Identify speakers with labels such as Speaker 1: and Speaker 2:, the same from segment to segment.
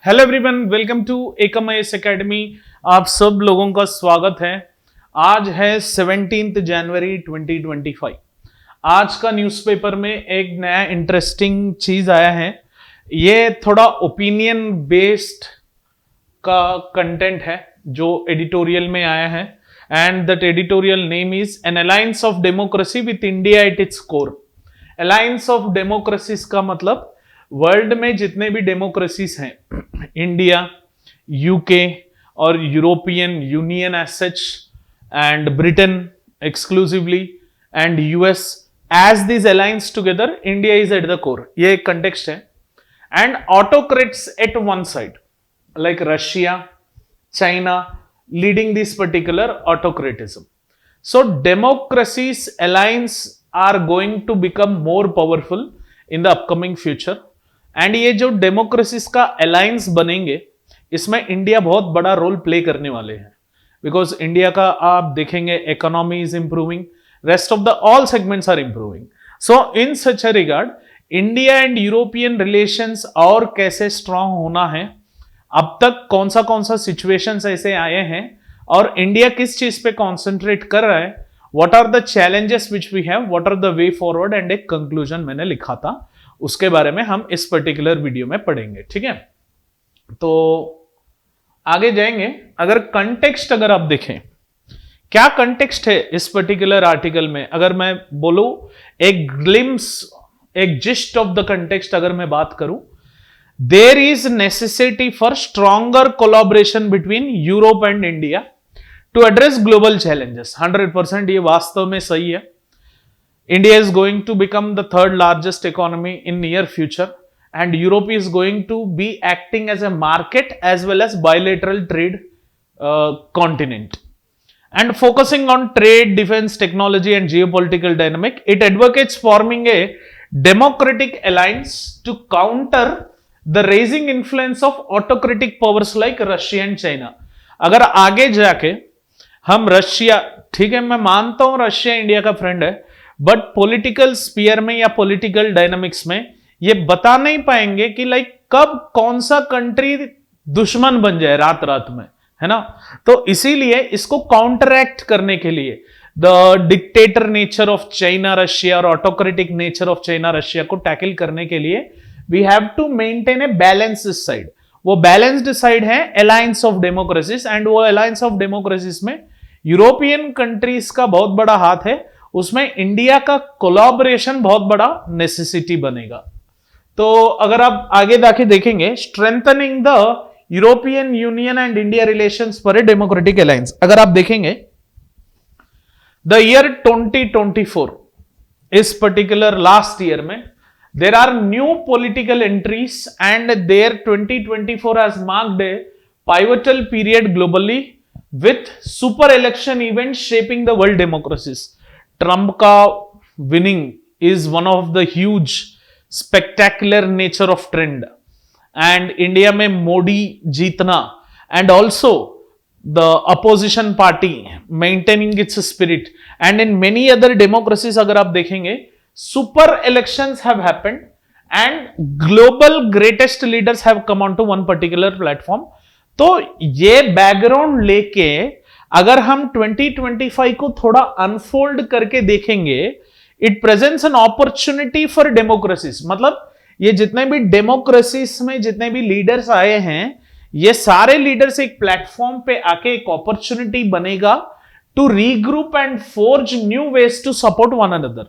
Speaker 1: Hello everyone, welcome to Ekam IAS academy. आप सब लोगों का स्वागत है। आज है 17 जनवरी 2025। आज का न्यूज़पेपर में एक नया इंटरेस्टिंग चीज आया है। ये थोड़ा ओपिनियन बेस्ड का कंटेंट है जो एडिटोरियल में आया है, and that editorial name is an alliance of democracy with India at its core. Alliance of democracies का मतलब वर्ल्ड में जितने भी डेमोक्रेसीज हैं, इंडिया, यूके और European Union as such, and Britain exclusively, and US, as this alliance together, India is at the core. ये एक context है। And autocrats at one side like Russia, China leading this particular autocratism. So democracies alliance are going to become more powerful in the upcoming future. And ये जो democracies का alliance बनेंगे, इसमें India बहुत बड़ा रोल प्ले करने वाले हैं। बिकॉज इंडिया का आप देखेंगे economy is improving, rest of the all segments are improving. So in such a regard India and European relations और कैसे स्ट्रांग होना है, अब तक कौन सा सिचुएशंस ऐसे आए हैं और इंडिया किस चीज पे कॉन्सेंट्रेट कर रहा है, what are the challenges which we have, what are the way forward, and एक कंक्लूजन मैंने लिखा था, उसके बारे में हम इस पर्टिकुलर वीडियो में पढ़ेंगे। ठीक है, तो आगे जाएंगे। अगर कंटेक्स्ट अगर आप देखें, क्या कंटेक्स्ट है इस पर्टिकुलर आर्टिकल में, अगर मैं बोलूं एक ग्लिम्स, एक जिस्ट ऑफ द कंटेक्स्ट अगर मैं बात करूं, there is necessity for stronger collaboration between Europe and India to address global challenges। 100% ये वास्तव में सही है। India is going to become the third largest economy in near future, and Europe is going to be acting as a market as well as bilateral trade continent. And focusing on trade, defense, technology and geopolitical dynamic, it advocates forming a democratic alliance to counter the raising influence of autocratic powers like Russia and China. अगर आगे जाके हम Russia, ठीक है मैं मानता हूं Russia India का फ्रेंड है, बट पॉलिटिकल स्पीयर में या पॉलिटिकल डायनामिक्स में ये बता नहीं पाएंगे कि लाइक कब कौन सा कंट्री दुश्मन बन जाए रात रात में, है ना। तो इसीलिए इसको काउंटरएक्ट करने के लिए the dictator nature of China Russia और autocratic nature of China Russia को टैकल करने के लिए we have to maintain a balanced side। वो बैलेंस्ड साइड है अलायंस ऑफ डेमोक्रेसीज, एंड वो अलायंस ऑफ डेमोक्रेसीज में यूरोपियन कंट्रीज का बहुत बड़ा हाथ है, उसमें इंडिया का कोलैबोरेशन बहुत बड़ा नेसेसिटी बनेगा। तो अगर आप आगे जाके देखेंगे, strengthening the European Union and India relations for a democratic alliance, अगर आप देखेंगे द ईयर 2024, इस पर्टिकुलर लास्ट ईयर में there are new political entries, and their 2024 has marked a pivotal period globally with super election events shaping the world democracies। Trump का winning is one of the huge spectacular nature of trend, and India में मोदी जीतना, and also the opposition party maintaining its spirit, and in many other democracies अगर आप देखेंगे super elections have happened and global greatest leaders have come onto one particular platform। तो ये background लेके अगर हम 2025 को थोड़ा अनफोल्ड करके देखेंगे, it presents an opportunity for democracies. मतलब ये जितने भी डेमोक्रेसीज में जितने भी लीडर्स आए हैं, ये सारे लीडर्स एक प्लेटफॉर्म पे आके एक अपॉर्चुनिटी बनेगा to regroup and forge new ways to support one another।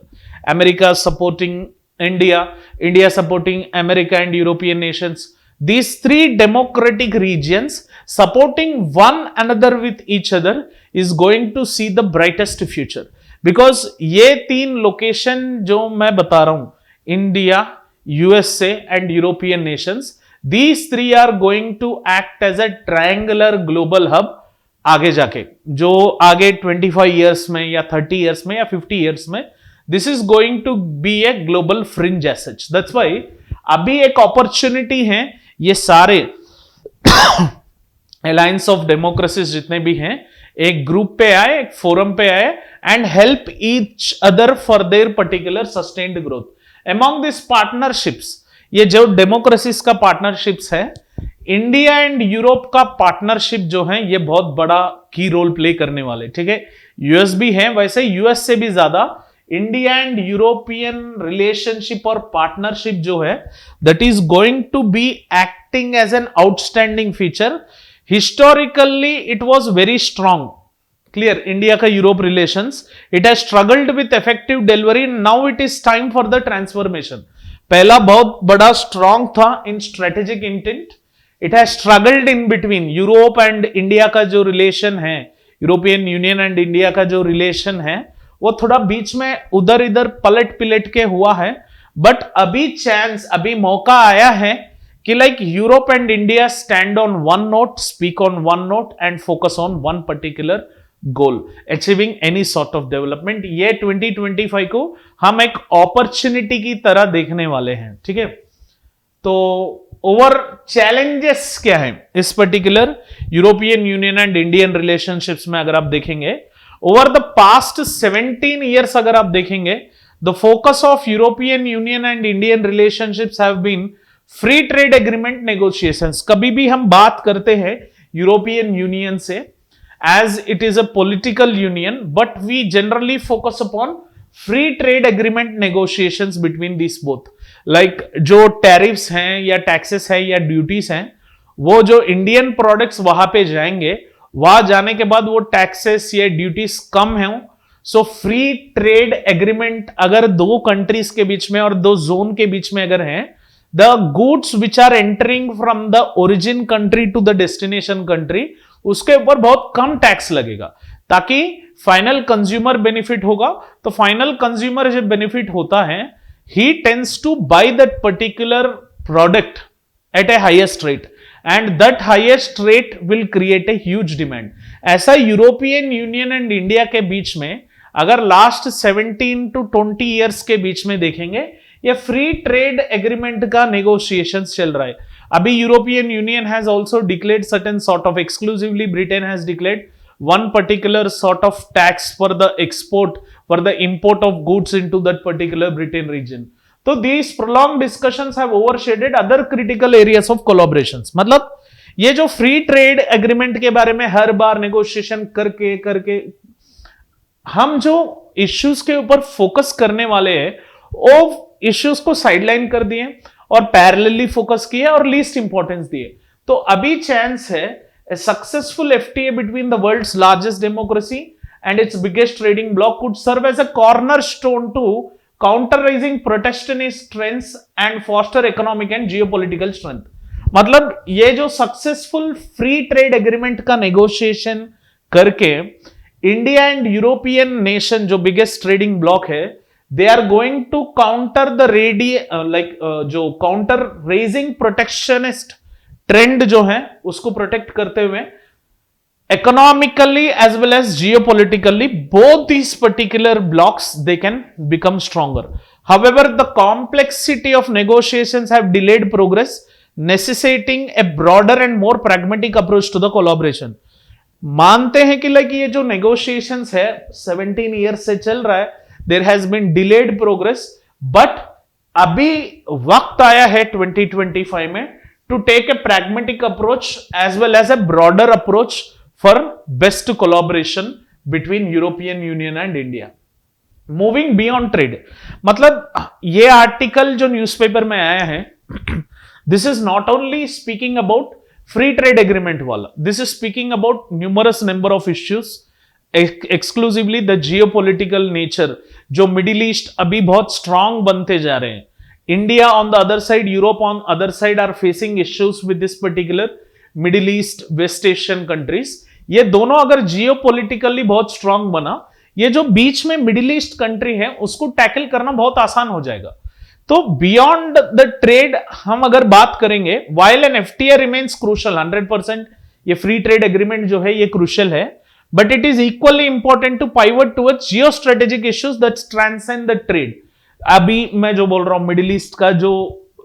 Speaker 1: America supporting India, India supporting America and European nations, these three democratic regions supporting one another with each other is going to see the brightest future। because ये तीन location जो मैं बता रहा हूं, India, USA and European Nations, these three are going to act as a triangular global hub। आगे जाके जो आगे 25 इयर्स में या 30 इयर्स में या 50 इयर्स में, this is going to be a global fringe as such. That's why अभी एक अपॉर्चुनिटी है, ये सारे अलायंस ऑफ डेमोक्रेसीज जितने भी हैं एक ग्रुप पे आए, एक फोरम पे आए, and help each other for their particular sustained growth. Among this partnerships, ये जो डेमोक्रेसीज का पार्टनरशिप्स है, इंडिया एंड यूरोप का पार्टनरशिप जो है ये बहुत बड़ा की रोल प्ले करने वाले, ठीक है। यूएस भी है, वैसे यूएस से भी ज्यादा इंडिया एंड यूरोपियन रिलेशनशिप और पार्टनरशिप जो है that is going to be acting as an outstanding feature. Historically it was very strong, clear, India का Europe relations, it has struggled with effective delivery, now it is time for the transformation. पहला बहुत बड़ा strong था in strategic intent, it has struggled in between. Europe and India का जो relation है, European Union and India का जो relation है वो थोड़ा बीच में उधर इधर पलट पिलट के हुआ है, बट अभी चांस, अभी मौका आया है कि like Europe and India stand on one note, speak on one note and focus on one particular goal, achieving any sort of development. ये 2025 को हम एक अपॉर्चुनिटी की तरह देखने वाले हैं, ठीक है। तो ओवर चैलेंजेस क्या है इस particular European Union and Indian relationships में, अगर आप देखेंगे ओवर द पास्ट 17 ईयर्स, अगर आप देखेंगे the focus of European Union and Indian relationships have been free trade agreement negotiations. कभी भी हम बात करते हैं यूरोपियन यूनियन से as it is a political union, but we generally focus upon free trade agreement negotiations between this both. Like जो tariffs हैं या टैक्सेस है या ड्यूटीज हैं, वो जो इंडियन प्रोडक्ट्स वहां पे जाएंगे, वहां जाने के बाद वो टैक्सेस या ड्यूटीज कम है, सो फ्री ट्रेड एग्रीमेंट अगर दो कंट्रीज के बीच में और दो जोन के बीच में अगर है, the goods which are entering from the origin country to the destination country, उसके ऊपर बहुत कम टैक्स लगेगा ताकि फाइनल कंज्यूमर बेनिफिट होगा। तो फाइनल कंज्यूमर जब बेनिफिट होता है, he tends to buy that particular product at a highest rate and that highest rate will create a huge demand। ऐसा यूरोपियन यूनियन एंड इंडिया के बीच में अगर लास्ट 17 to 20 ईयर्स के बीच में देखेंगे, ये फ्री ट्रेड एग्रीमेंट का नेगोशिएशंस चल रहा है। अभी European union has also declared certain sort of, exclusively Britain has declared one particular sort of tax for the export, for the import of goods into that particular Britain region. So these prolonged discussions have overshadowed other critical areas of collaborations। मतलब ये जो free trade agreement के बारे में हर बार negotiation करके करके हम जो इश्यूज के ऊपर फोकस करने वाले हैं, वो इश्यूज को साइडलाइन कर दिए और पैरेलली फोकस किए और लीस्ट इंपॉर्टेंस दिए। तो अभी चांस है a successful FTA between the world's largest democracy and its biggest trading bloc could serve as a cornerstone to counter-rising protectionist trends and foster economic and geopolitical strength। मतलब ये जो successful free trade agreement का negotiation करके India and European nation जो biggest trading block है, they are going to counter the जो counter raising protectionist trend जो है उसको प्रोटेक्ट करते हुए economically as well as geopolitically both these particular blocks they can become stronger। However, the complexity of negotiations have delayed progress, necessitating a broader and more pragmatic approach to the collaboration। मानते हैं कि like ये जो negotiations है 17 years से चल रहा है, there has been delayed progress, but अभी वक्त आया है 2025 में to take a pragmatic approach as well as a broader approach for best collaboration between European Union and India। Moving beyond trade, मतलब ये आर्टिकल जो न्यूज़पेपर में आया है, this is not only speaking about free trade agreement वाला, this is speaking about numerous number of issues, exclusively the geopolitical nature, जो middle east अभी बहुत स्ट्रांग बनते जा रहे हैं। India on the other side, Europe on other side are facing issues with this particular Middle East, West Asian countries। ये दोनों अगर जियोपॉलिटिकली बहुत स्ट्रांग बना, ये जो बीच में मिडिल ईस्ट कंट्री है उसको टैकल करना बहुत आसान हो जाएगा। तो बियॉन्ड द ट्रेड हम अगर बात करेंगे, while an FTA remains crucial 100%, ये फ्री ट्रेड एग्रीमेंट जो है ये क्रूशियल है, but it is equally important to pivot towards geostrategic issues that transcend the trade. अभी मैं जो बोल रहा हूं मिडिल ईस्ट का जो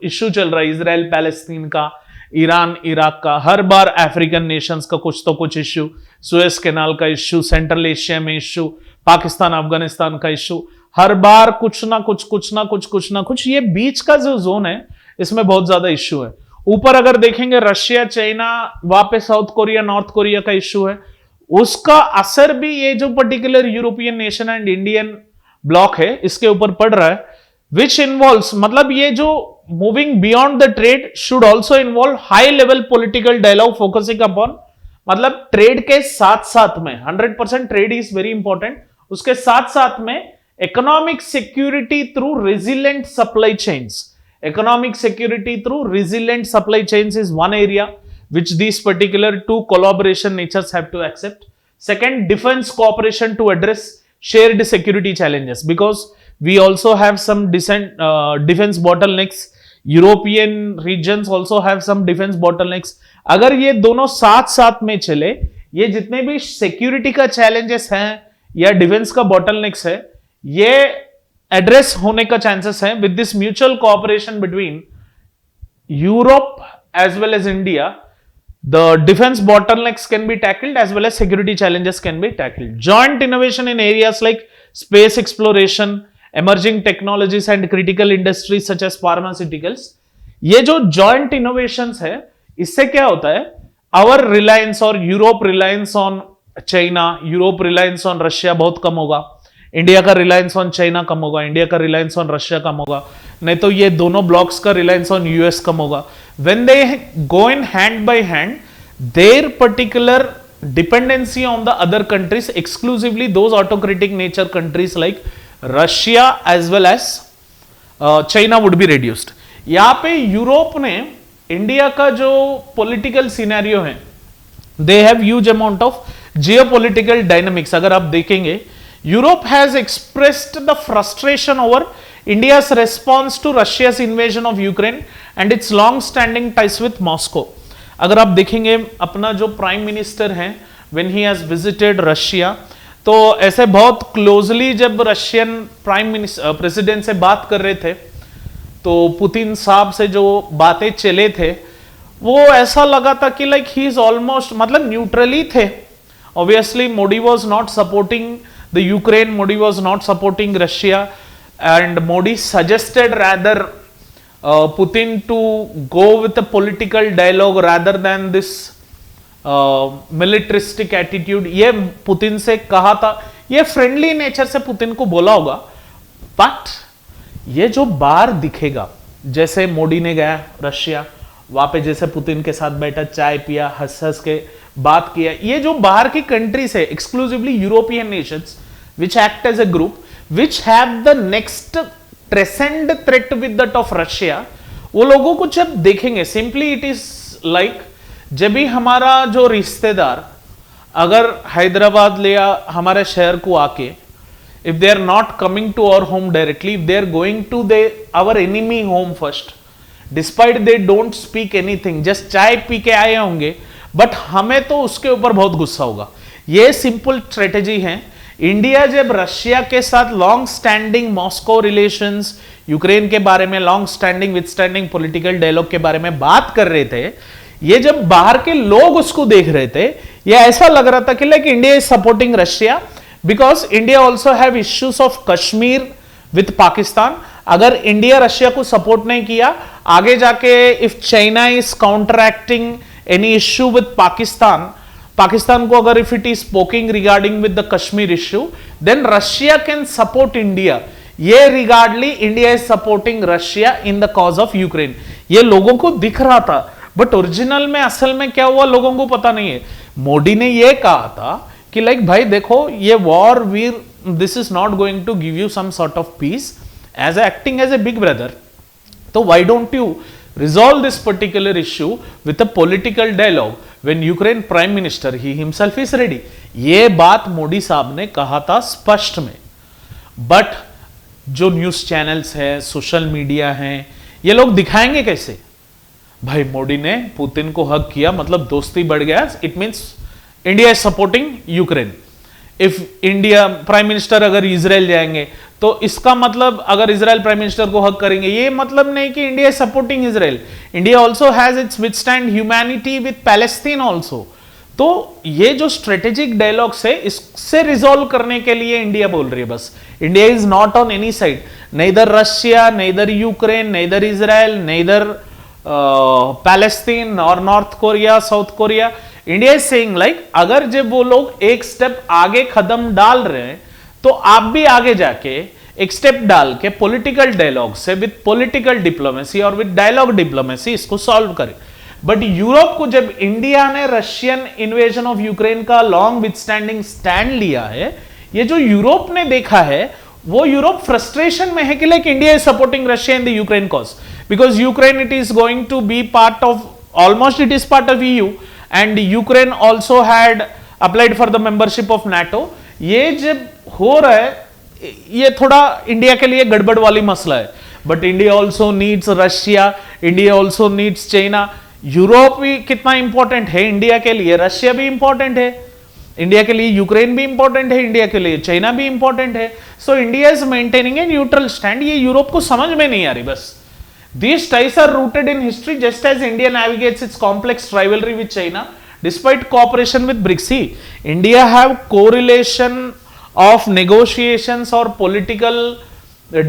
Speaker 1: इश्यू चल रहा है, इजराइल पैलेस्तीन का, ईरान इराक का, हर बार अफ्रीकन नेशंस का कुछ तो कुछ इश्यू, सुएज कैनाल का इश्यू, सेंट्रल एशिया में इश्यू, पाकिस्तान अफगानिस्तान का इश्यू, हर बार कुछ ना कुछ ये बीच का जो जोन है इसमें बहुत ज्यादा इश्यू है। ऊपर अगर देखेंगे रशिया, चाइना, वहां पे साउथ कोरिया, नॉर्थ कोरिया का इश्यू है, उसका असर भी ये जो particular European nation and Indian block है इसके ऊपर पड़ रहा है, विच इन्वॉल्व्स, मतलब ये जो moving beyond the trade should also involve high level political dialogue focusing upon, मतलब ट्रेड के साथ साथ में 100% ट्रेड इज वेरी इंपॉर्टेंट, उसके साथ साथ में economic security through resilient supply chains, economic security through resilient supply chains is one area which these particular two collaboration natures have to accept. Second, defense cooperation to address shared security challenges, because we also have some defense bottlenecks. European regions also have some defense bottlenecks. अगर ये दोनों साथ साथ में चले, ये जितने भी सिक्योरिटी का चैलेंजेस हैं या डिफेंस का बॉटलनेक्स है, ये एड्रेस होने का चांसेस है with this mutual cooperation between Europe as well as India. The defense bottlenecks can be tackled as well as security challenges can be tackled. Joint innovation in areas like space exploration, emerging technologies and critical industries such as pharmaceuticals. ये जो joint innovations है, इससे क्या होता है, our reliance और Europe reliance on China, Europe reliance on Russia बहुत कम होगा, इंडिया का रिलायंस ऑन चाइना कम होगा, इंडिया का रिलायंस ऑन रशिया कम होगा, नहीं तो ये दोनों ब्लॉक्स का रिलायंस ऑन यूएस कम होगा. When they go in hand by hand, their particular dependency on the other countries, exclusively those autocratic nature countries like Russia as well as China would be reduced. यहां पे Europe ने India का जो political scenario है, they have huge amount of geopolitical dynamics. अगर आप देखेंगे, Europe has expressed the frustration over India's response to Russia's invasion of Ukraine and its long-standing ties with Moscow. अगर आप देखेंगे अपना जो प्राइम मिनिस्टर हैं, when he has visited Russia, तो ऐसे बहुत क्लोजली जब रशियन प्रेसिडेंट से बात कर रहे थे, तो पुतिन साहब से जो बातें चले थे, वो ऐसा लगा था कि लाइक ही इज ऑलमोस्ट, मतलब न्यूट्रली थे. Obviously Modi was not supporting the Ukraine, Modi was not supporting Russia, and Modi suggested rather Putin to go with a political dialogue rather than this militaristic attitude. ये Putin से कहा था, ये friendly nature से Putin को बोला होगा, but ये जो बाहर दिखेगा, जैसे मोदी ने गया रशिया, वहां पे जैसे पुतिन के साथ बैठा, चाय पिया, हंस हंस के बात किया, ये जो बाहर की कंट्रीज है, exclusively European Nations which act as a group, which have the next transcend threat with that of Russia, वो लोगों को जब देखेंगे, सिंपली इट इज लाइक जब भी हमारा जो रिश्तेदार अगर हैदराबाद ले हमारे शहर को आके, if they are not coming to our home directly, if they are going to our enemy home first, despite they don't speak anything, just चाय पी के आए होंगे, बट हमें तो उसके ऊपर बहुत गुस्सा होगा. ये सिंपल स्ट्रेटेजी है. इंडिया जब रशिया के साथ long standing Moscow relations, Ukraine के बारे में long standing with standing political dialogue के बारे में बात कर रहे थे, ये जब बाहर के लोग उसको देख रहे थे, ये ऐसा लग रहा था कि like India is supporting Russia, because India also have issues of Kashmir with Pakistan. अगर इंडिया रशिया को सपोर्ट नहीं किया, आगे जाके if China is counteracting any issue with Pakistan को अगर if it is spoking regarding with the Kashmir issue, then Russia can support India. ये regardly India is supporting Russia in the cause of Ukraine. ये लोगों को दिख रहा था, बट ओरिजिनल में असल में क्या हुआ लोगों को पता नहीं है. मोदी ने ये कहा था कि लाइक भाई देखो, ये वॉर वीर, this is not going to give you some sort of peace as acting as a big brother. तो why don't you resolve this particular issue with a political dialogue when Ukraine Prime Minister he himself is ready. ये बात मोदी साहब ने कहा था स्पष्ट में, but जो न्यूज चैनल्स हैं, सोशल मीडिया हैं, ये लोग दिखाएंगे कैसे? भाई मोदी ने पुतिन को हक किया, मतलब दोस्ती बढ़ गया, it means India is supporting Ukraine. If India prime minister अगर इजराइल जाएंगे, तो इसका मतलब अगर इजराइल प्राइम मिनिस्टर को हक करेंगे, ये मतलब नहीं कि India is supporting Israel. India also has its withstand humanity with Palestine also. तो ये जो स्ट्रेटेजिक डायलॉग्स है, इससे रिजॉल्व करने के लिए इंडिया बोल रही है. बस India is not on any side, neither Russia, neither Ukraine, neither Israel, neither Palestine और North Korea, South Korea, India is saying like अगर जब वो लोग एक स्टेप आगे कदम डाल रहे हैं तो आप भी आगे जाके एक स्टेप डाल के पॉलिटिकल डायलॉग से विद पॉलिटिकल डिप्लोमेसी और विद डायलॉग डिप्लोमेसी इसको सॉल्व करें। बट यूरोप को जब इंडिया ने रशियन इन्वेजन ऑफ यूक्रेन का लॉन्ग विथस्टैंडिंग स्टैंड लिया है, ये जो यूरोप ने देखा है वो यूरोप फ्रस्ट्रेशन में है कि like India is supporting Russia in the Ukraine cause because Ukraine it is going to be part of almost it is part of EU and Ukraine also had applied for the membership of NATO. ये जब हो रहा है ये थोड़ा India के लिए गड़बड़ वाली मसला है। But India also needs Russia, India also needs China. Europe भी कितना इंपॉर्टेंट है इंडिया के लिए, रशिया भी इंपॉर्टेंट है इंडिया के लिए, यूक्रेन भी इंपॉर्टेंट है इंडिया के लिए, चाइना भी इंपॉर्टेंट है। So India is maintaining a neutral stand. ये यूरोप को समझ में नहीं आ रही बस। These ties are rooted in history just as India navigates its complex rivalry with China despite cooperation with BRICS. See, India have correlation of negotiations or political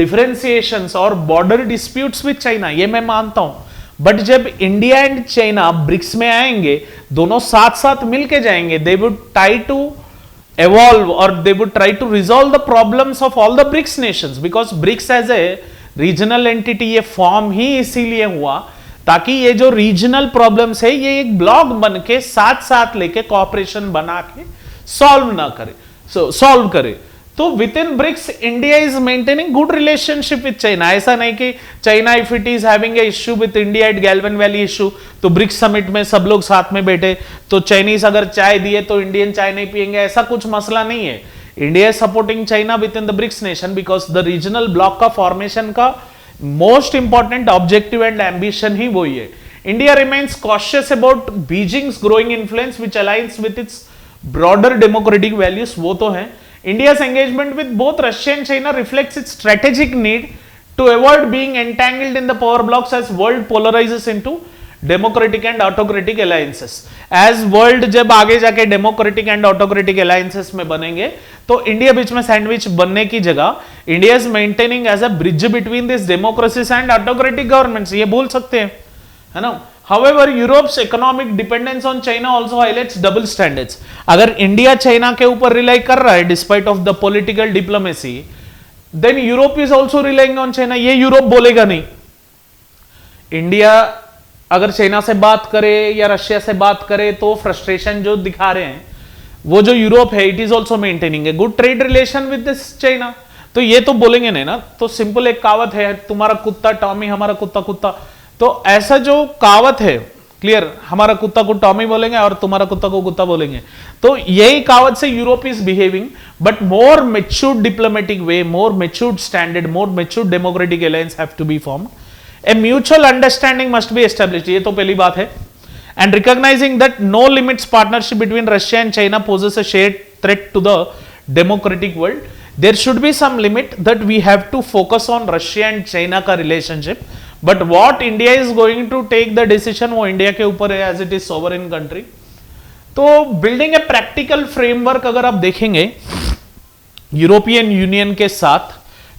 Speaker 1: differentiations or border disputes with China, ये मैं मानता हूं। But जब India and China BRICS में आएंगे, दोनों साथ साथ मिलके जाएंगे, they would try to evolve or they would try to resolve the problems of all the BRICS nations because BRICS as a regional entity ये फॉर्म ही इसीलिए हुआ ताकि ये जो रीजनल प्रॉब्लम्स है ये एक ब्लॉक बन के साथ साथ लेके कॉपरेशन बना के सॉल्व करे। तो within BRICS India is maintaining good relationship with China. ऐसा नहीं कि China if it is having a issue with India at Galwan valley issue तो ब्रिक्स समिट में सब लोग साथ में बैठे तो चाइनीज अगर चाय दिए तो इंडियन चाय नहीं पिएंगे, ऐसा कुछ मसला नहीं है। India is supporting China within the BRICS nation because the regional bloc का formation का most important objective and ambition ही वही है। India remains cautious about Beijing's growing influence which aligns with its broader democratic values, वो तो है। India's engagement with both Russia and China reflects its strategic need to avoid being entangled in the power blocks as world polarizes into democratic and autocratic alliances. As world जब आगे जाके democratic and autocratic alliances में बनेंगे तो India beach में sandwich बनने की जगह India is maintaining as a bridge between this democracies and autocratic governments, ये बोल सकते हैं, है ना। However Europe's economic dependence on China also highlights double standards. अगर इंडिया चाइना के ऊपर रिलाई कर रहा है despite of the political diplomacy, then Europe is also relying on China. ये यूरोप बोलेगा नहीं। इंडिया अगर चाइना से बात करे या रशिया से बात करे तो फ्रस्ट्रेशन जो दिखा रहे हैं वो जो यूरोप है it is also maintaining a good trade relation with this China, तो ये तो बोलेंगे नहीं ना। तो सिंपल एक कहावत है, तुम्हारा कुत्ता टॉमी हमारा कुत्ता कुत्ता, तो ऐसा जो कहावत है क्लियर, हमारा कुत्ता को टॉमी बोलेंगे और तुम्हारा कुत्ता को कुत्ता बोलेंगे, तो यही कहावत से Europe is behaving but more matured diplomatic way, more matured standard, more matured democratic alliance have to be formed. A mutual understanding must be established, ये तो पहली बात है। And recognizing that no limits partnership between Russia and China poses a shared threat to the democratic world. There should be some limit that we have to focus on Russia and China का relationship. But what India is going to take the decision वो India के ऊपर है as it is sovereign country. तो building a practical framework अगर आप देखेंगे European union के साथ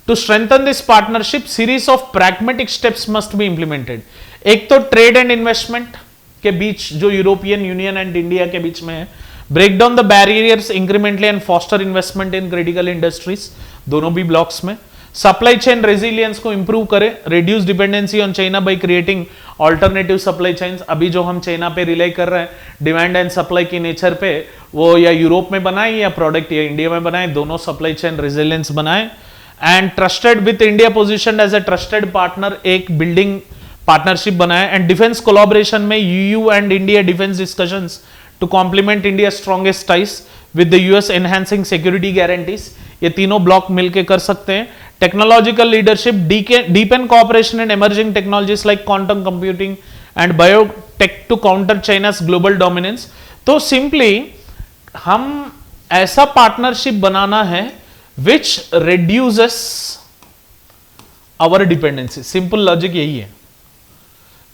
Speaker 1: to strengthen this partnership, series of pragmatic steps must be implemented. एक तो ट्रेड एंड इन्वेस्टमेंट के बीच जो यूरोपियन यूनियन एंड इंडिया के बीच में है, break down the barriers incrementally and foster investment in critical industries, दोनों भी ब्लॉक्स में। सप्लाई चेन रेजिलियंस को इंप्रूव करें, reduce dependency on China by creating alternative supply chains. अभी जो हम चाइना पे रिलाई कर रहे हैं डिमांड एंड सप्लाई की नेचर पे, वो या यूरोप में बनाए या प्रोडक्ट या इंडिया में बनाए, दोनों सप्लाई चेन रेजिलियंस बनाए। And trusted with India position as a trusted partner, एक बिल्डिंग पार्टनरशिप बनाए। एंड डिफेंस कोलैबोरेशन में EU and India defence discussions to complement India strongest ties with the US, enhancing security guarantees, ये तीनों block मिलकर कर सकते हैं। Technological leadership, deepen cooperation in emerging technologies like quantum computing and biotech to counter China's global dominance. तो simply हम ऐसा partnership बनाना है which reduces our dependency। Simple logic यही है,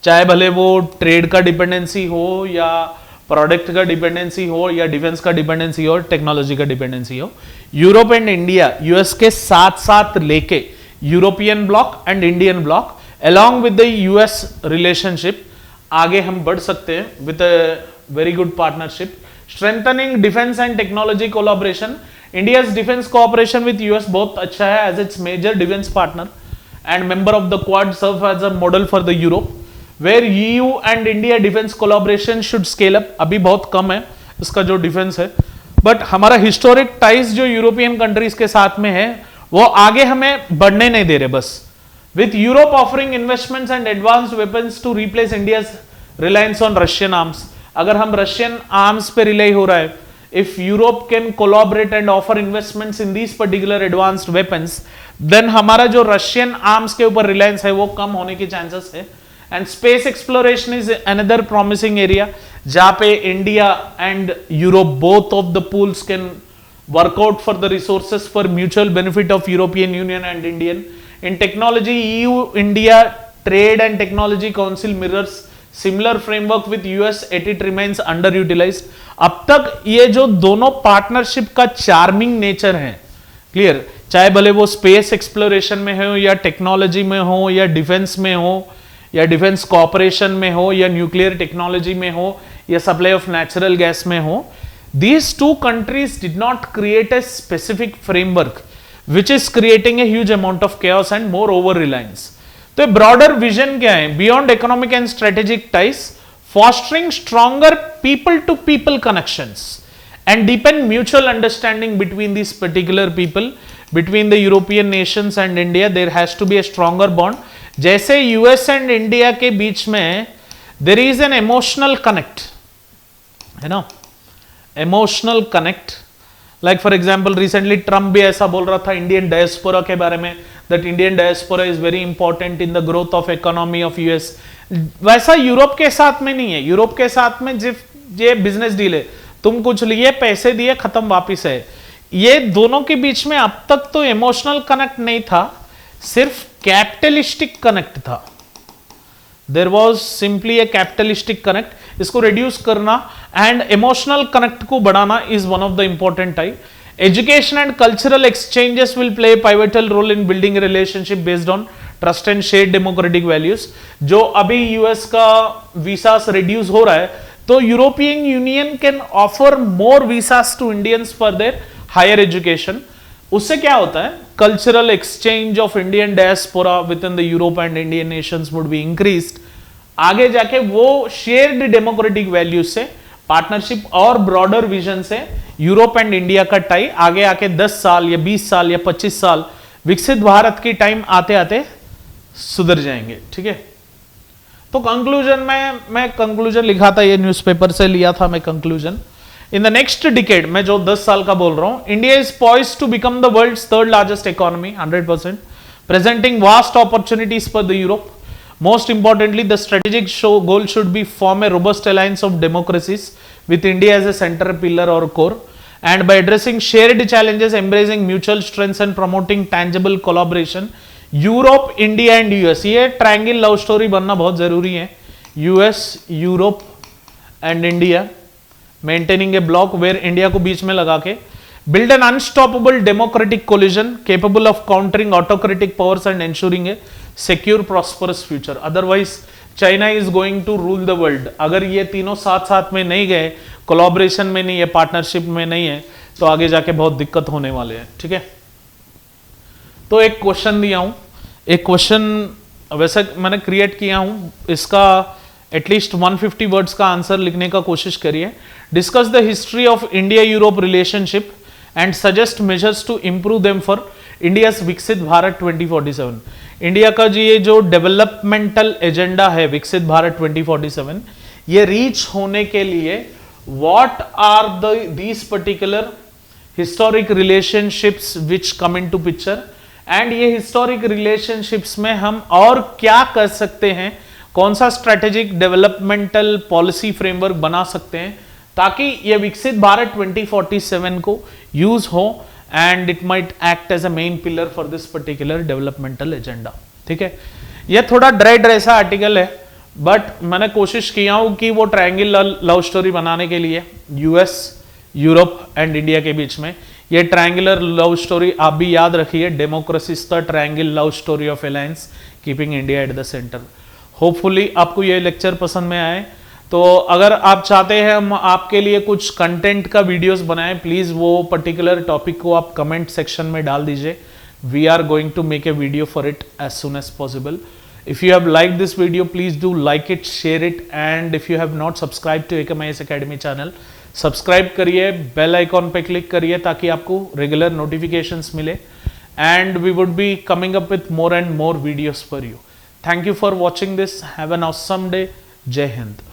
Speaker 1: चाहे भले वो ट्रेड का डिपेंडेंसी हो या प्रोडक्ट का डिपेंडेंसी हो या डिफेंस का डिपेंडेंसी हो, टेक्नोलॉजी का डिपेंडेंसी हो। यूरोप एंड इंडिया यूएस के साथ साथ लेके European block and Indian block along with the US relationship आगे हम बढ़ सकते हैं with a very good partnership. Strengthening defense and technology collaboration. India's defense cooperation with US बहुत अच्छा है as its major defense partner and member of the Quad serve as a model for the Europe where EU and India defense collaboration should scale up. अभी बहुत कम है इसका जो defence है, but हमारा हिस्टोरिक टाइज जो यूरोपियन कंट्रीज के साथ में है वो आगे हमें बढ़ने नहीं दे रहे. बस with Europe offering investments and advanced weapons to replace India's reliance on Russian arms. अगर हम रशियन आर्म्स पे रिलाई हो रहा है, if Europe can collaborate and offer investments in these particular advanced weapons, then हमारा जो रशियन आर्म्स के ऊपर रिलायंस है वो कम होने के चांसेस है. And space exploration is another promising area जहां पे India and Europe both of the pools can work out for the resources for mutual benefit of European Union and Indian. In technology, EU India Trade and Technology Council mirrors similar framework with US at it remains underutilized. अब तक ये जो दोनों partnership का charming nature है, clear, चाहे भले वो स्पेस एक्सप्लोरेशन में हो या टेक्नोलॉजी में हो या डिफेंस में हो या डिफेंस कॉपरेशन में हो या न्यूक्लियर टेक्नोलॉजी में हो या सप्लाई ऑफ नेचुरल गैस में हो, these two countries did not create a specific framework which is creating a huge amount of chaos and more over reliance. तो ब्रॉडर विजन क्या है? Beyond economic and strategic ties, fostering stronger people to people connections and deepen mutual understanding between these particular people, between the European nations and India. There has to be a stronger bond. जैसे US and India के बीच में there is an emotional connect, है ना, emotional connect. Like for example, recently Trump भी ऐसा बोल रहा था इंडियन डायस्पोरा के बारे में, that Indian diaspora is very important in the growth of economy of US. वैसा यूरोप के साथ में नहीं है. यूरोप के साथ में ये बिजनेस डील है, तुम कुछ लिए, पैसे दिए, खत्म, वापिस है. ये दोनों के बीच में अब तक तो इमोशनल कनेक्ट नहीं था, सिर्फ कैपिटलिस्टिक कनेक्ट था. There was simply a capitalistic connect. इसको रिड्यूस करना एंड इमोशनल कनेक्ट को बढ़ाना is one of the important type. Education and cultural exchanges will play pivotal role in building relationship based on trust and shared democratic values. जो अभी US का वीसास reduce हो रहा है, तो European Union can offer more visas to Indians for their higher education. उससे क्या होता है? Cultural exchange of Indian diaspora within the Europe and Indian nations would be increased. आगे जाके वो शेयर्ड डेमोक्रेटिक वैल्यूज से, पार्टनरशिप और broader vision से यूरोप एंड इंडिया का टाई आगे आके 10 साल या 20 साल या 25 साल विकसित भारत की टाइम आते आते सुधर जाएंगे. ठीक है, तो कंक्लूजन में मैं कंक्लूजन लिखा था, ये न्यूज़पेपर से लिया था मैं conclusion. In the next decade, मैं जो 10 साल का बोल रहा हूं, India is poised to become the world's third largest economy 100%, presenting vast opportunities for the Europe. Most importantly, the strategic goal should be form a robust alliance of democracies with India as a center pillar or core, and by addressing shared challenges, embracing mutual strengths and promoting tangible collaboration, Europe, India and US, ये triangle love story बनना बहुत जरूरी है. US, Europe and India, maintaining a block where India को बीच में लगा के build an unstoppable democratic coalition capable of countering autocratic powers and ensuring a secure prosperous future. Otherwise China is going to rule the world. अगर ये तीनों साथ साथ में नहीं गए, कोलैबोरेशन में नहीं है, पार्टनरशिप में नहीं है, तो आगे जाके बहुत दिक्कत होने वाले हैं. ठीक है, तो एक क्वेश्चन दिया हूं, एक क्वेश्चन वैसे मैंने क्रिएट किया हूं, इसका एटलीस्ट 150 वर्ड्स का आंसर लिखने का कोशिश करिए. Discuss the history of India Europe relationship and suggest measures to improve them for India's Viksit Bharat 2047. India का ये जो डेवलपमेंटल एजेंडा है विकसित भारत 2047, ये रीच होने के लिए what are these particular historic relationships which come into picture, and ये हिस्टोरिक रिलेशनशिप्स में हम और क्या कर सकते हैं, कौन सा स्ट्रेटेजिक डेवलपमेंटल पॉलिसी फ्रेमवर्क बना सकते हैं ताकि ये विकसित भारत 2047 को यूज हो and it might act as a main pillar for this particular developmental agenda. ठीक है, ये थोड़ा ड्राई सा आर्टिकल है, बट मैंने कोशिश किया हूं कि वो ट्रायंगल लव स्टोरी बनाने के लिए यूएस, यूरोप एंड इंडिया के बीच में ये ट्रायंगुलर लव स्टोरी आप भी याद रखिए, democracy is the triangle love story of alliance keeping India at the centre. Hopefully आपको ये लेक्चर पसंद में आए। तो अगर आप चाहते हैं हम आपके लिए कुछ कंटेंट का वीडियोस बनाएं, प्लीज वो पर्टिकुलर टॉपिक को आप कमेंट सेक्शन में डाल दीजिए। We are going to make a video for it as soon as possible. If you have liked this video, please do like it, share it, and if you have not subscribed to AKMIS Academy channel, subscribe करिए, bell icon पे click करिए ताकि आपको regular notifications मिले, and we would be coming up with more and more videos for you. Thank you for watching this. Have an awesome day. जय हिंद।